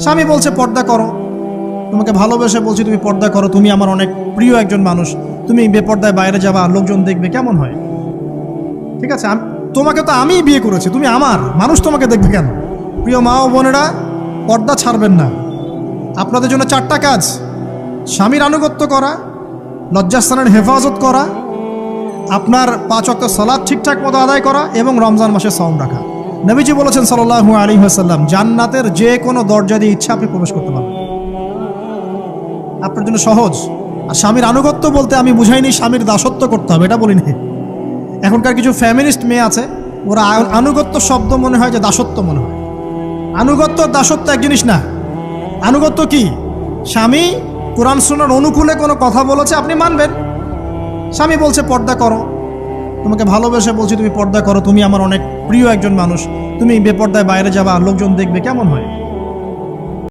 স্বামী বলছে পর্দা করো, তোমাকে ভালোবেসে বলছি তুমি পর্দা করো, তুমি আমার অনেক প্রিয় একজন মানুষ, তুমি বেপর্দায় বাইরে যাবা, লোকজন দেখবে, কেমন হয়? ঠিক আছে, তোমাকে তো আমিই বিয়ে করেছি, তুমি আমার মানুষ, তোমাকে দেখবে কেন? প্রিয় মা ও বোনেরা, পর্দা ছাড়বেন না। আপনাদের জন্য 4টা কাজ: স্বামীর আনুগত্য করা, লজ্জাস্থানের হেফাজত করা, আপনার 5 ওয়াক্ত সালাত ঠিকঠাক মতো আদায় করা এবং রমজান মাসে সাওম রাখা। নবীজি বলেছেন সাল্লাল্লাহু আলাইহি ওয়াসাল্লাম, জান্নাতের যে কোনো দরজা দিয়ে ইচ্ছা আপনি প্রবেশ করতে পারবেন। আপনার জন্য সহজ। আর স্বামীর আনুগত্য বলতে আমি বুঝাইনি স্বামীর দাসত্ব করতে হবে, এটা বলিনি। এখনকার কিছু ফ্যামিলিস্ট মেয়ে আছে, ওরা আনুগত্য শব্দ মনে হয় যে দাসত্ব মনে হয়। আনুগত্য দাসত্ব এক জিনিস না। আনুগত্য কি? স্বামী কোরআন সুন্নাহর অনুকূলে কোনো কথা বলেছে, আপনি মানবেন। স্বামী বলছে পর্দা করো, তোমাকে ভালোবেসে বলছি তুমি পর্দা করো, তুমি আমার অনেক প্রিয় একজন মানুষ, তুমি বেপর্দায় বাইরে যাবা, লোকজন দেখবে, কেমন হয়?